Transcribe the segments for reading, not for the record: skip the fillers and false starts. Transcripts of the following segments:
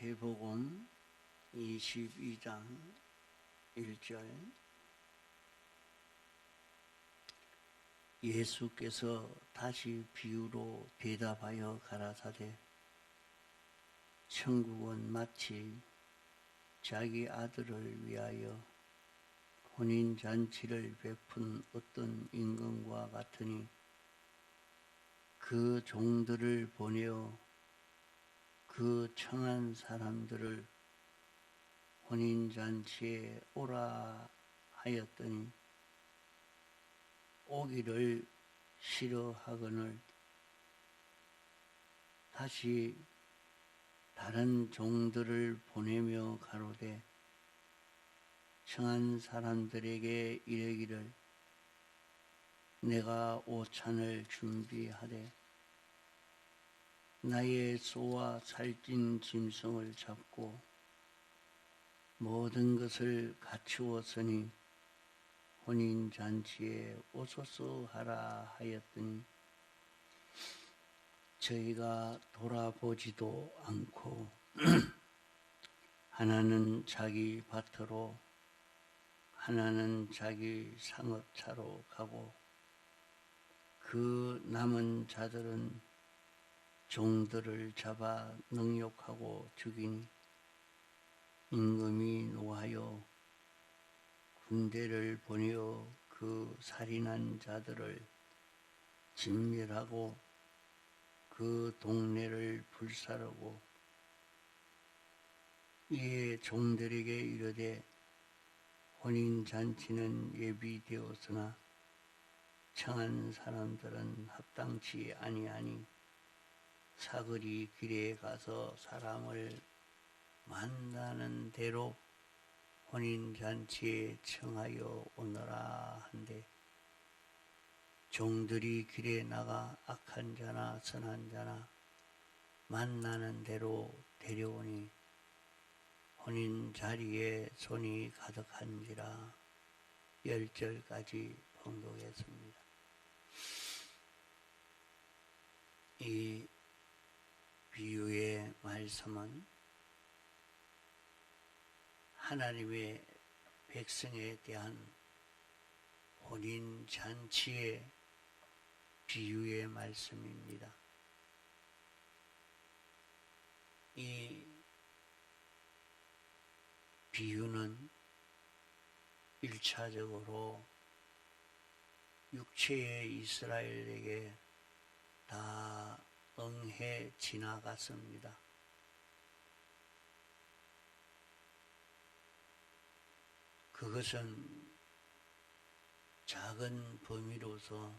마태복음 22장 1절. 예수께서 다시 비유로 대답하여 가라사대 천국은 마치 자기 아들을 위하여 혼인잔치를 베푼 어떤 임금과 같으니 그 종들을 보내어 그 청한 사람들을 혼인잔치에 오라 하였더니 오기를 싫어하거늘 다시 다른 종들을 보내며 가로되 청한 사람들에게 이르기를 내가 오찬을 준비하되 나의 소와 살찐 짐승을 잡고 모든 것을 갖추었으니 혼인잔치에 오소서 하라 하였더니 저희가 돌아보지도 않고 하나는 자기 밭으로 하나는 자기 상업차로 가고 그 남은 자들은 종들을 잡아 능욕하고 죽이니 임금이 노하여 군대를 보내어 그 살인한 자들을 진멸하고 그 동네를 불사르고 이에 종들에게 이르되 혼인잔치는 예비되었으나 청한 사람들은 합당치 아니하니 사거리 길에 가서 사람을 만나는 대로 혼인잔치에 청하여 오너라 한데 종들이 길에 나가 악한 자나 선한 자나 만나는 대로 데려오니 혼인자리에 손이 가득한지라. 10절까지 봉독했습니다. 이 비유의 말씀은 하나님의 백성에 대한 혼인잔치의 비유의 말씀입니다. 이 비유는 1차적으로 육체의 이스라엘에게 다 응해 지나갔습니다. 그것은 작은 범위로서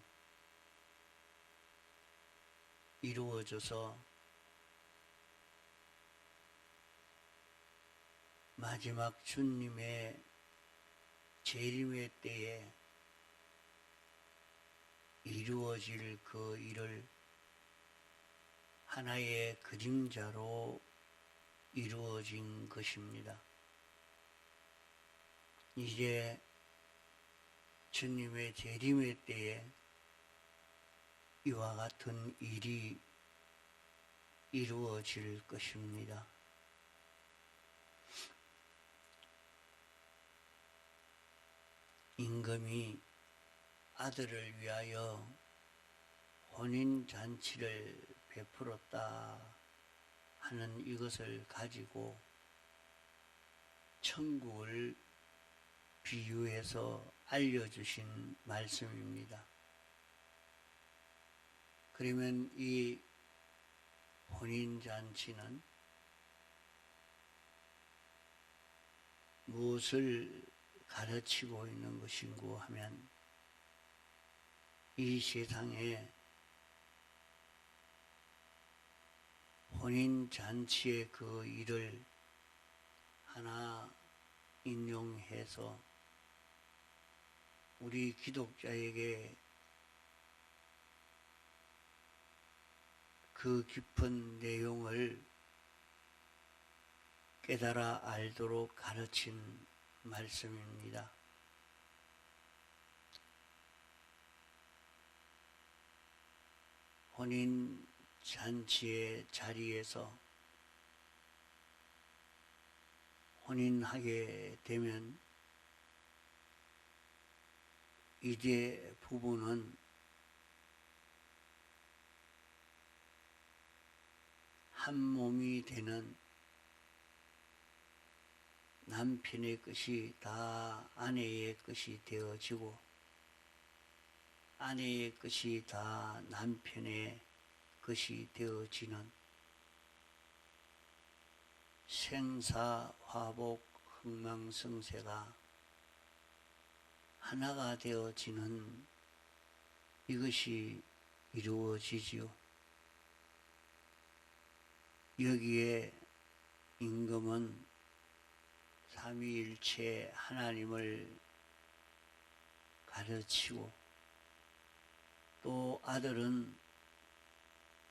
이루어져서 마지막 주님의 재림의 때에 이루어질 그 일을 하나의 그림자로 이루어진 것입니다. 이제 주님의 재림의 때에 이와 같은 일이 이루어질 것입니다. 임금이 아들을 위하여 혼인잔치를 베풀었다 하는 이것을 가지고 천국을 비유해서 알려주신 말씀입니다. 그러면 이 혼인잔치는 무엇을 가르치고 있는 것인고 하면 이 세상에 혼인잔치의 그 일을 하나 인용해서 우리 기독자에게 그 깊은 내용을 깨달아 알도록 가르친 말씀입니다. 혼인잔치의 자리에서 혼인하게 되면 이제 부부는 한 몸이 되는 남편의 것이 다 아내의 것이 되어지고 아내의 것이 다 남편의 것이 되어지는 생사화복 흥망성쇠가 하나가 되어지는 이것이 이루어지지요. 여기에 임금은 삼위일체 하나님을 가르치고 또 아들은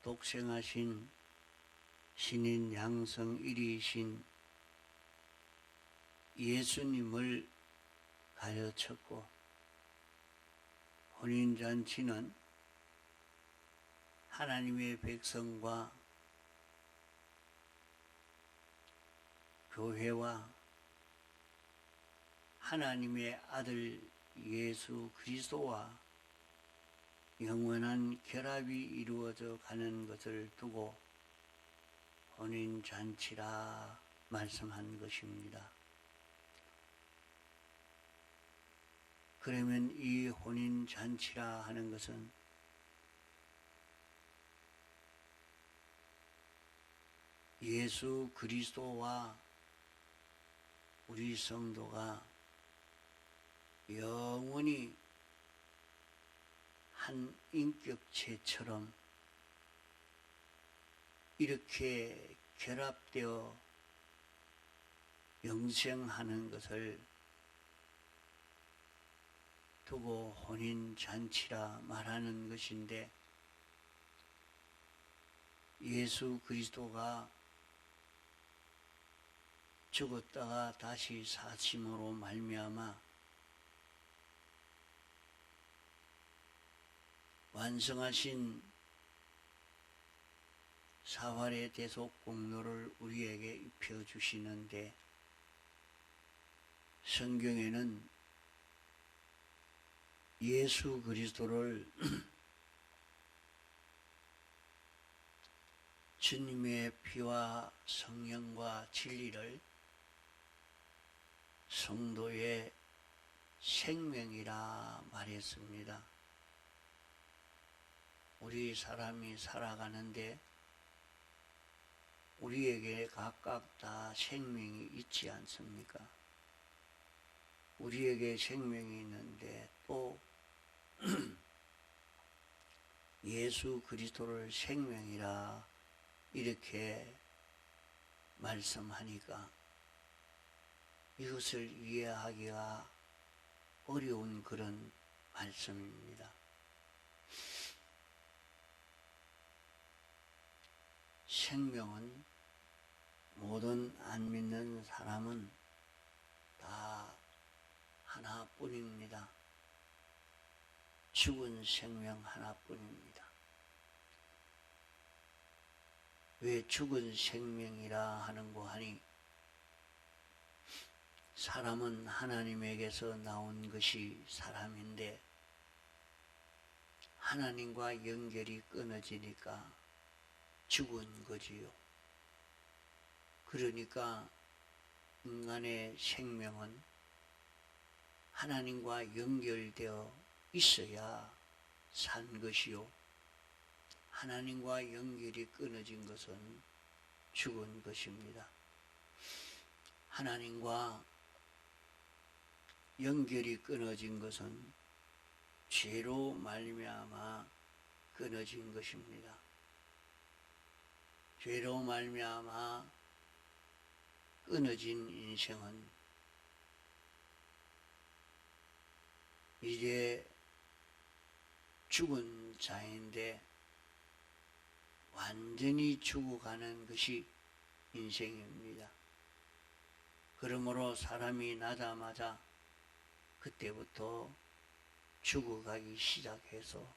독생하신 신인 양성 1위이신 예수님을 가르쳤고 혼인잔치는 하나님의 백성과 교회와 하나님의 아들 예수 그리스도와 영원한 결합이 이루어져 가는 것을 두고 혼인잔치라 말씀한 것입니다. 그러면 이 혼인잔치라 하는 것은 예수 그리스도와 우리 성도가 영원히 한 인격체처럼 이렇게 결합되어 영생하는 것을 두고 혼인잔치라 말하는 것인데, 예수 그리스도가 죽었다가 다시 사심으로 말미암아 완성하신 사활의 대속 공로를 우리에게 입혀주시는데, 성경에는 예수 그리스도를 주님의 피와 성령과 진리를 성도의 생명이라 말했습니다. 우리 사람이 살아가는데 우리에게 각각 다 생명이 있지 않습니까? 우리에게 생명이 있는데 또 예수 그리스도를 생명이라 이렇게 말씀하니까 이것을 이해하기가 어려운 그런 말씀입니다. 생명은 모든 안 믿는 사람은 다 하나뿐입니다. 죽은 생명 하나뿐입니다. 왜 죽은 생명이라 하는고 하니, 사람은 하나님에게서 나온 것이 사람인데 하나님과 연결이 끊어지니까 죽은 거지요. 그러니까 인간의 생명은 하나님과 연결되어 있어야 산 것이요, 하나님과 연결이 끊어진 것은 죽은 것입니다. 하나님과 연결이 끊어진 것은 죄로 말미암아 끊어진 것입니다. 죄로 말미암아 끊어진 인생은 이제 죽은 자인데 완전히 죽어가는 것이 인생입니다. 그러므로 사람이 나자마자 그때부터 죽어가기 시작해서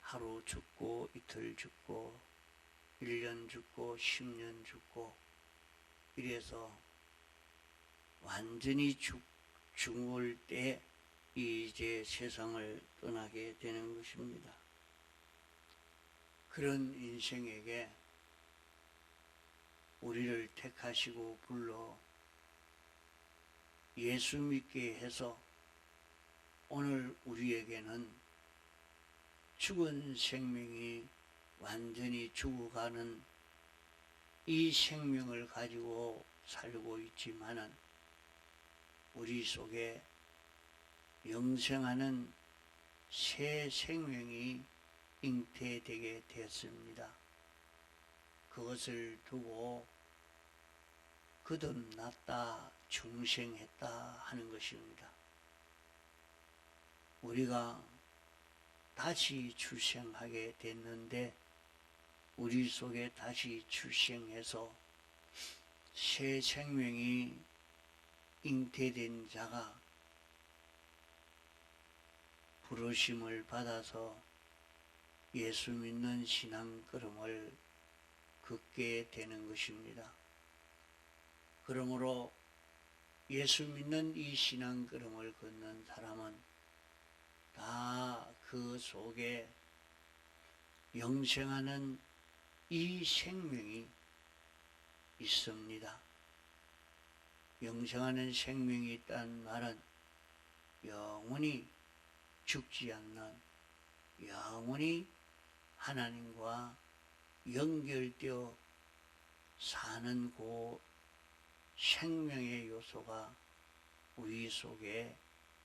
하루 죽고 이틀 죽고 1년 죽고 10년 죽고 이래서 완전히 죽을 때 이제 세상을 떠나게 되는 것입니다. 그런 인생에게 우리를 택하시고 불러 예수 믿게 해서 오늘 우리에게는 죽은 생명이 완전히 죽어가는 이 생명을 가지고 살고 있지만은 우리 속에 영생하는 새 생명이 잉태되게 되었습니다. 그것을 두고 거듭났다, 중생했다 하는 것입니다. 우리가 다시 출생하게 됐는데 우리 속에 다시 출생해서 새 생명이 잉태된 자가 부르심을 받아서 예수 믿는 신앙걸음을 걷게 되는 것입니다. 그러므로 예수 믿는 이 신앙걸음을 걷는 사람은 다 그 속에 영생하는 이 생명이 있습니다. 영생하는 생명이 있다는 말은 영원히 죽지 않는, 영원히 하나님과 연결되어 사는 그 생명의 요소가 우리 속에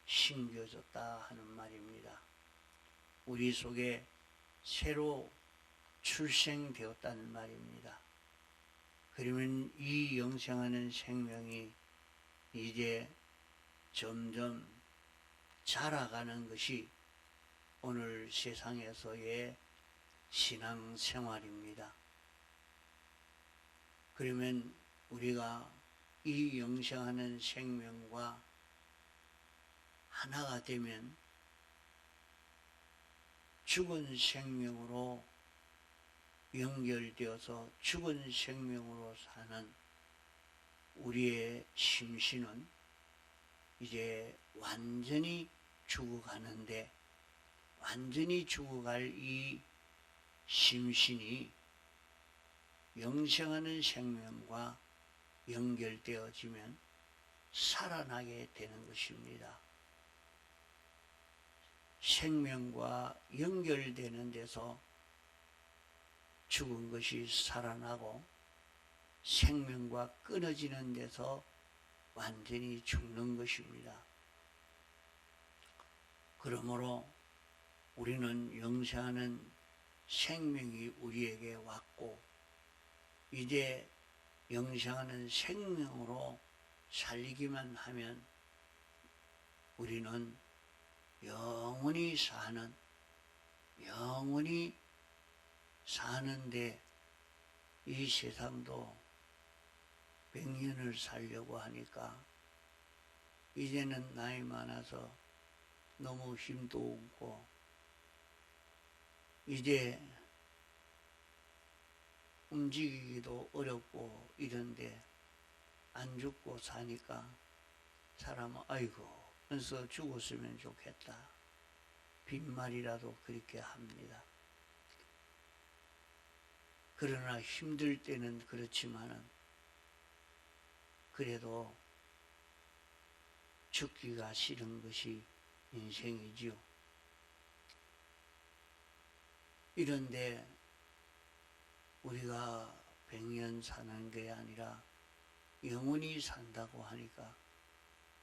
심겨졌다 하는 말입니다. 우리 속에 새로 출생되었다는 말입니다. 그러면 이 영생하는 생명이 이제 점점 자라가는 것이 오늘 세상에서의 신앙생활입니다. 그러면 우리가 이 영생하는 생명과 하나가 되면 죽은 생명으로 연결되어서 죽은 생명으로 사는 우리의 심신은 이제 완전히 죽어가는데, 완전히 죽어갈 이 심신이 영생하는 생명과 연결되어지면 살아나게 되는 것입니다. 생명과 연결되는 데서 죽은 것이 살아나고 생명과 끊어지는 데서 완전히 죽는 것입니다. 그러므로 우리는 영생하는 생명이 우리에게 왔고 이제 영생하는 생명으로 살리기만 하면 우리는 영원히 사는데 이 세상도 100년을 살려고 하니까 이제는 나이 많아서 너무 힘도 없고 이제 움직이기도 어렵고 이런데 안 죽고 사니까 사람은 아이고 벌써 죽었으면 좋겠다. 빈말이라도 그렇게 합니다. 그러나 힘들 때는 그렇지만은 그래도 죽기가 싫은 것이 인생이지요. 이런데 우리가 100년 사는 게 아니라 영원히 산다고 하니까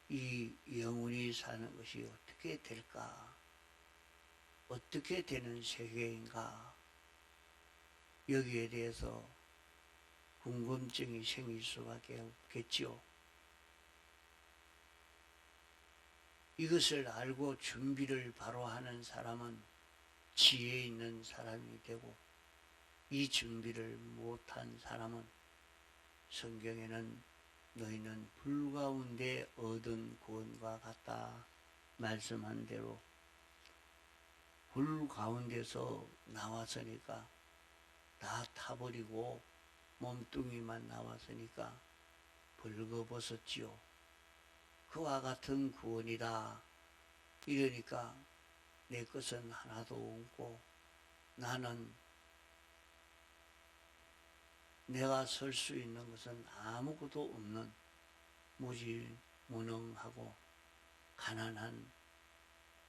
이 영원히 사는 것이 어떻게 될까? 어떻게 되는 세계인가? 여기에 대해서 궁금증이 생길 수밖에 없겠지요. 이것을 알고 준비를 바로 하는 사람은 지혜 있는 사람이 되고 이 준비를 못한 사람은 성경에는 너희는 불 가운데 얻은 구원과 같다 말씀한 대로 불 가운데서 나왔으니까 다 타버리고 몸뚱이만 나왔으니까 벌거벗었지요. 그와 같은 구원이다. 이러니까 내 것은 하나도 없고 나는 내가 설 수 있는 것은 아무것도 없는 무지무능하고 가난한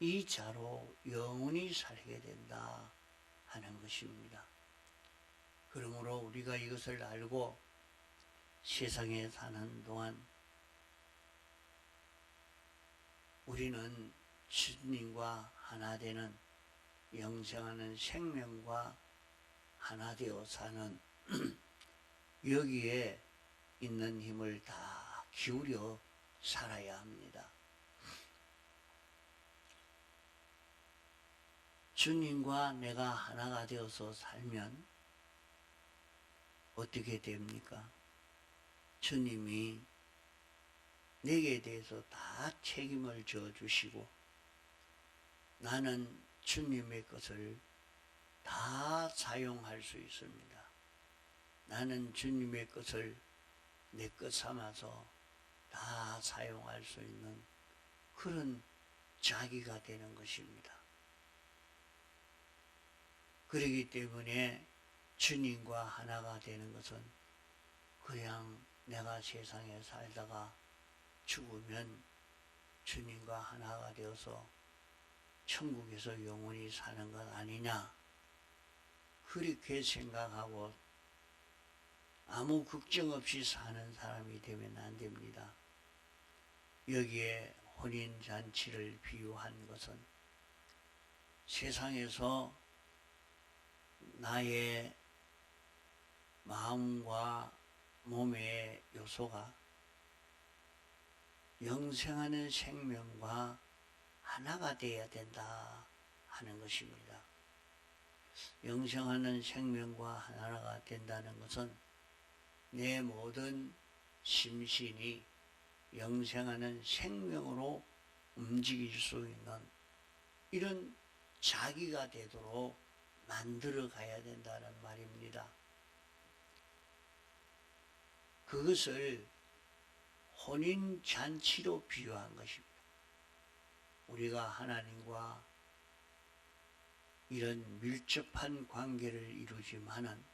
이 자로 영원히 살게 된다 하는 것입니다. 그러므로 우리가 이것을 알고 세상에 사는 동안 우리는 주님과 하나 되는 영생하는 생명과 하나 되어 사는 여기에 있는 힘을 다 기울여 살아야 합니다. 주님과 내가 하나가 되어서 살면 어떻게 됩니까? 주님이 내게 대해서 다 책임을 져 주시고 나는 주님의 것을 다 사용할 수 있습니다. 나는 주님의 것을 내 것 삼아서 다 사용할 수 있는 그런 자기가 되는 것입니다. 그렇기 때문에 주님과 하나가 되는 것은 그냥 내가 세상에 살다가 죽으면 주님과 하나가 되어서 천국에서 영원히 사는 것 아니냐, 그렇게 생각하고 아무 걱정 없이 사는 사람이 되면 안 됩니다. 여기에 혼인잔치를 비유한 것은 세상에서 나의 마음과 몸의 요소가 영생하는 생명과 하나가 되어야 된다 하는 것입니다. 영생하는 생명과 하나가 된다는 것은 내 모든 심신이 영생하는 생명으로 움직일 수 있는 이런 자기가 되도록 만들어 가야 된다는 말입니다. 그것을 혼인잔치로 비유한 것입니다. 우리가 하나님과 이런 밀접한 관계를 이루지만은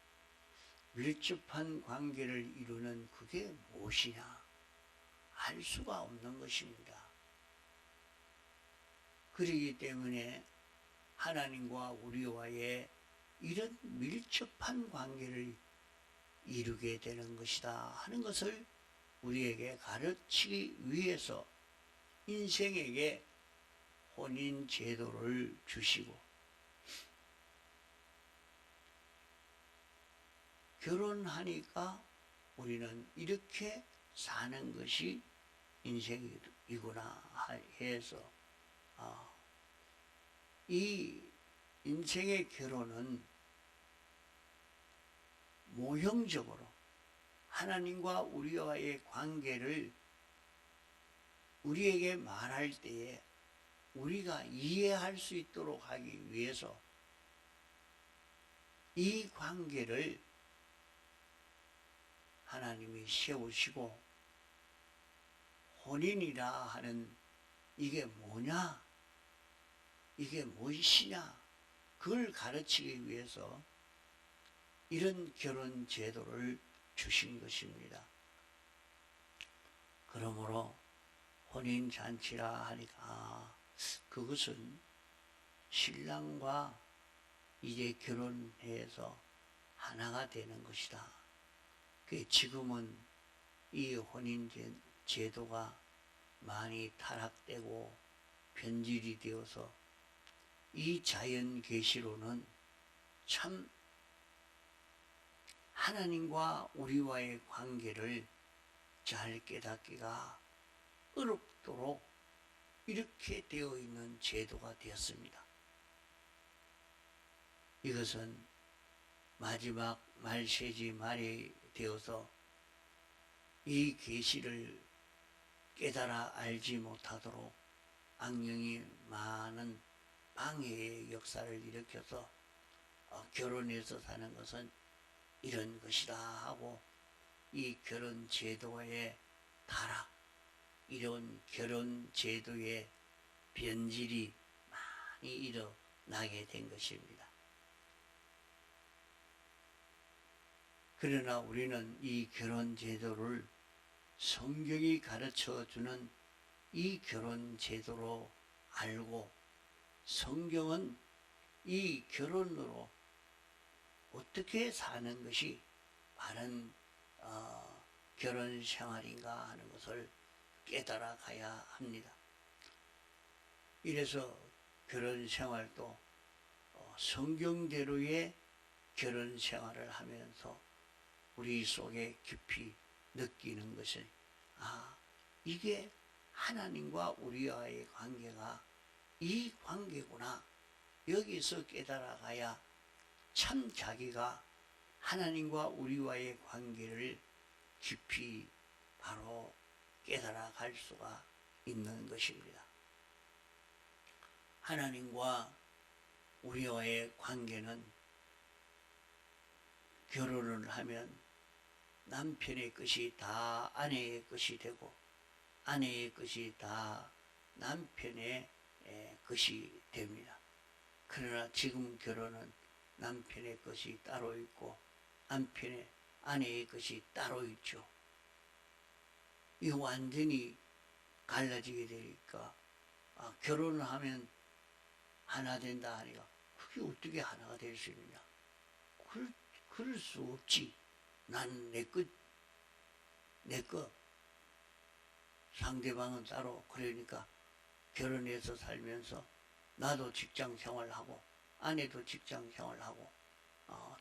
밀접한 관계를 이루는 그게 무엇이냐 알 수가 없는 것입니다. 그렇기 때문에 하나님과 우리와의 이런 밀접한 관계를 이루게 되는 것이다 하는 것을 우리에게 가르치기 위해서 인생에게 혼인 제도를 주시고 결혼하니까 우리는 이렇게 사는 것이 인생이구나 해서 이 인생의 결혼은 모형적으로 하나님과 우리와의 관계를 우리에게 말할 때에 우리가 이해할 수 있도록 하기 위해서 이 관계를 하나님이 세우시고 혼인이라 하는 이게 뭐냐? 이게 무엇이냐? 그걸 가르치기 위해서 이런 결혼 제도를 주신 것입니다. 그러므로 혼인잔치라 하니까 그것은 신랑과 이제 결혼해서 하나가 되는 것이다. 지금은 이 혼인 제도가 많이 타락되고 변질이 되어서 이 자연 계시로는 참 하나님과 우리와의 관계를 잘 깨닫기가 어렵도록 이렇게 되어 있는 제도가 되었습니다. 이것은 마지막 말세지 말이 되어서 이 계시를 깨달아 알지 못하도록 악령이 많은 방해의 역사를 일으켜서 결혼해서 사는 것은 이런 것이다 하고 이 결혼 제도의 타락, 이런 결혼 제도의 변질이 많이 일어나게 된 것입니다. 그러나 우리는 이 결혼 제도를 성경이 가르쳐 주는 이 결혼 제도로 알고 성경은 이 결혼으로 어떻게 사는 것이 바른 결혼 생활인가 하는 것을 깨달아 가야 합니다. 이래서 결혼 생활도 성경대로의 결혼 생활을 하면서 우리 속에 깊이 느끼는 것을 이게 하나님과 우리와의 관계가 이 관계구나. 여기서 깨달아가야 참 자기가 하나님과 우리와의 관계를 깊이 바로 깨달아갈 수가 있는 것입니다. 하나님과 우리와의 관계는 결혼을 하면 남편의 것이 다 아내의 것이 되고 아내의 것이 다 남편의 것이 됩니다. 그러나 지금 결혼은 남편의 것이 따로 있고 아내의 것이 따로 있죠. 이 완전히 갈라지게 되니까 결혼을 하면 하나 된다 하니까 그게 어떻게 하나가 될 수 있느냐. 그럴 수 없지. 난 내 것 상대방은 따로. 그러니까 결혼해서 살면서 나도 직장 생활하고 아내도 직장 생활하고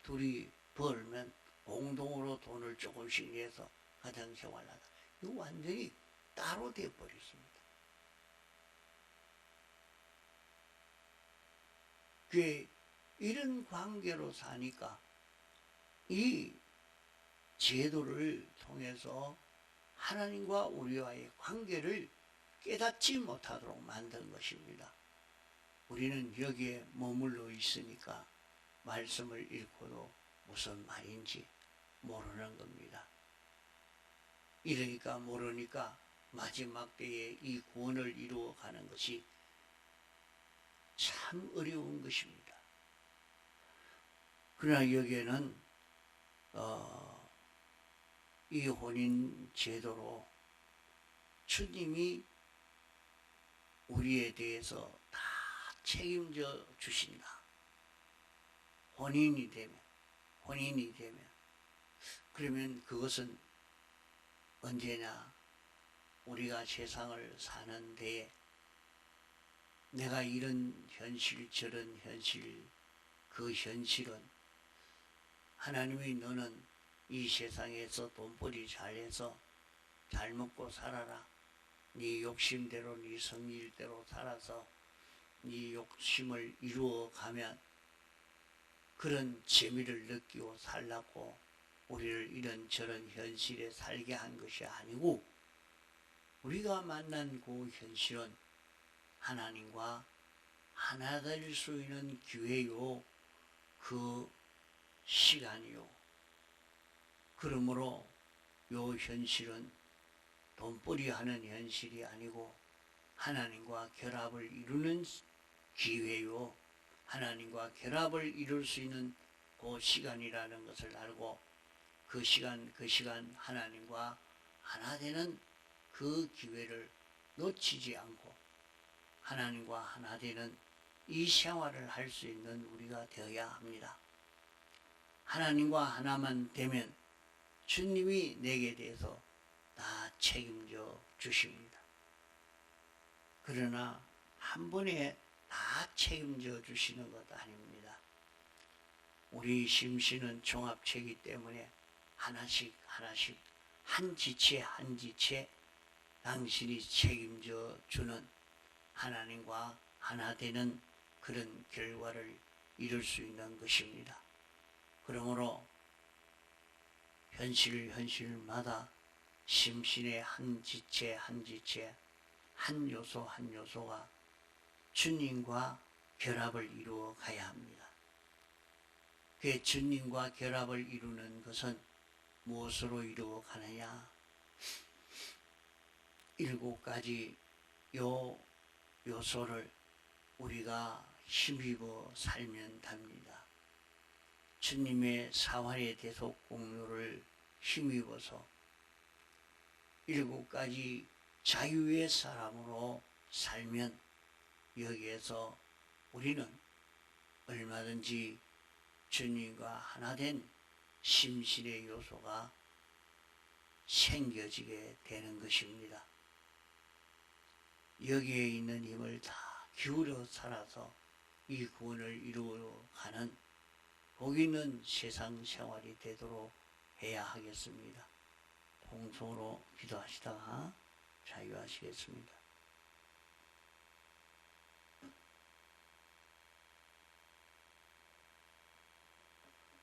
둘이 벌면 공동으로 돈을 조금씩 내서 가정 생활하다. 이거 완전히 따로 되어버렸습니다. 이런 관계로 사니까 이 제도를 통해서 하나님과 우리와의 관계를 깨닫지 못하도록 만든 것입니다. 우리는 여기에 머물러 있으니까 말씀을 읽고도 무슨 말인지 모르는 겁니다. 이러니까 모르니까 마지막 때에 이 구원을 이루어가는 것이 참 어려운 것입니다. 그러나 여기에는 이 혼인 제도로 주님이 우리에 대해서 다 책임져 주신다. 혼인이 되면 그러면 그것은 언제나 우리가 세상을 사는데 내가 이런 현실 저런 현실 그 현실은 하나님이 너는 이 세상에서 돈벌이 잘해서 잘 먹고 살아라. 네 욕심대로 네 성질대로 살아서 네 욕심을 이루어가면 그런 재미를 느끼고 살라고 우리를 이런저런 현실에 살게 한 것이 아니고 우리가 만난 그 현실은 하나님과 하나 될 수 있는 기회요. 그 시간이요. 그러므로 요 현실은 돈벌이 하는 현실이 아니고 하나님과 결합을 이루는 기회요. 하나님과 결합을 이룰 수 있는 그 시간이라는 것을 알고 그 시간 하나님과 하나 되는 그 기회를 놓치지 않고 하나님과 하나 되는 이 생활을 할 수 있는 우리가 되어야 합니다. 하나님과 하나만 되면 주님이 내게 대해서 다 책임져 주십니다. 그러나 한 번에 다 책임져 주시는 것 아닙니다. 우리 심씨는 종합체이기 때문에 하나씩 한 지체 당신이 책임져 주는 하나님과 하나 되는 그런 결과를 이룰 수 있는 것입니다. 그러므로 현실마다 심신의 한 지체 한 요소가 주님과 결합을 이루어 가야 합니다. 그 주님과 결합을 이루는 것은 무엇으로 이루어 가느냐? 7가지 요 요소를 우리가 힘입어 살면 답니다. 주님의 사활의 대속 공로를 힘입어서 7가지 자유의 사람으로 살면 여기에서 우리는 얼마든지 주님과 하나 된 심신의 요소가 생겨지게 되는 것입니다. 여기에 있는 힘을 다 기울여 살아서 이 구원을 이루어가는 복 있는 세상 생활이 되도록 해야 하겠습니다. 공손으로 기도하시다가 자유하시겠습니다.